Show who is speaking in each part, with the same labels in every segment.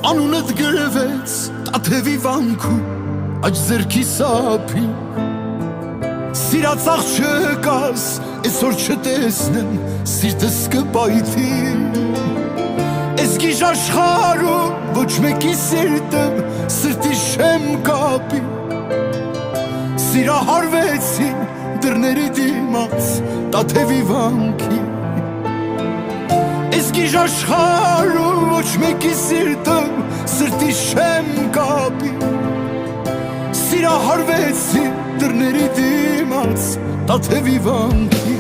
Speaker 1: Անունդ գրվեց տաթևի վանքում աջ ձեռքի սափին Սիրած աղջկաս այսօր չտեսնեմ սիրտս կպայթի Ես գիժ աշխարհում ոչ մեկի սիրտը սրտի շեմ կապի Սիրահարվեցին դռների դիմաց տաթևի վանքի Ես գիժ աշխարհում ոչ մեկի սիրտը սրտի շեմ կապի Սիրահարվեցին դռների դիմաց տաթևի վանքի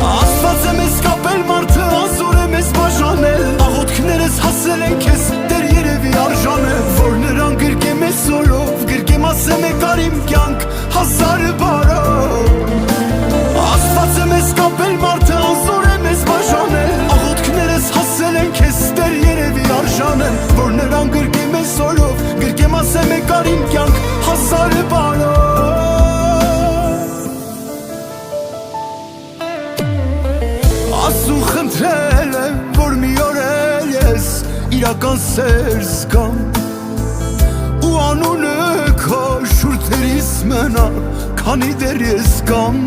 Speaker 1: Աստված է մեզ կապել մարդը ազոր է մեզ բաժանել Աղոթքներս հասել են քեզ դեռ երևի արժանել Որ նրան գրկեմ ես օրով գրկեմ ասեմ եկար իմ կյանք հազար բարով Աստված է մեզ կապել մարդը ազոր է մեզ բաժանել Աղոթքներս հասել են քեզ դեռ երևի արժանել Որ նրան գրկեմ ես օրով գրկեմ ասեմ եկար իմ կյանք հազար բարով Ասուն խնդրել եմ, որ մի օր էլ ես իրական սեր զգամ Ու անունը քո շուրթերիս մնա, քանի դեռ ես կամ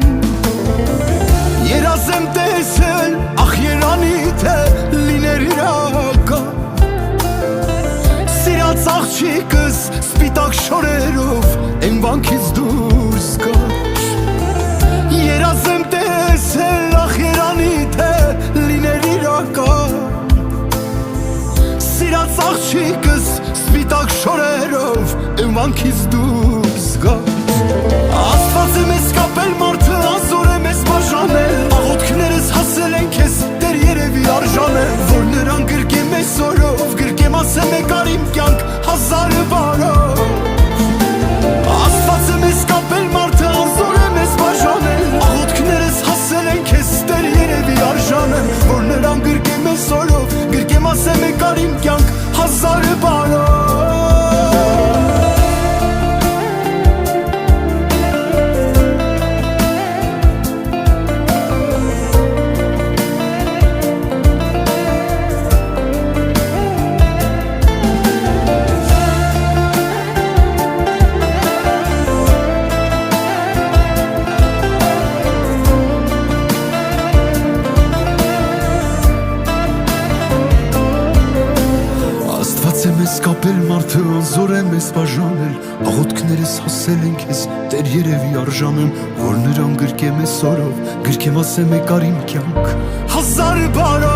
Speaker 1: Երազ եմ տեսել, ախ երանի թե լիներ իրական Սիրած աղջիկս սպիտակ շորերով են վանքից դուրս գաչ Երազ եմ տեսել, ախ երանի թե լիներ իրական Սիրած աղջիկս սպիտակ շորերով են վանքից դուրս գաչ Աստված է մեզ կապել մարդը ազոր է մեզ բաժանել Աղոթքներս հասել են քեզ դեռ երևի արժանել Որ նրան գրկեմ ես օրով գրկեմ ասեմ եկար իմ կյանք հազար բարով Աստված է մեզ կապել մարդը ազոր է մեզ բաժանել Աղոթքներս հասել են քեզ դեռ երևի արժանել Որ նրան գրկեմ ես օրով գրկեմ ասեմ եկար իմ կյանք հազար բարով Մեզ կապել մարդը անզոր է մեզ բաժանել Աղոթքներս հասել են քեզ դեռ երևի արժանեմ Որ նրան գրկեմ ես օրով գրկեմ ասեմ եկար իմ կյանք հազար բարով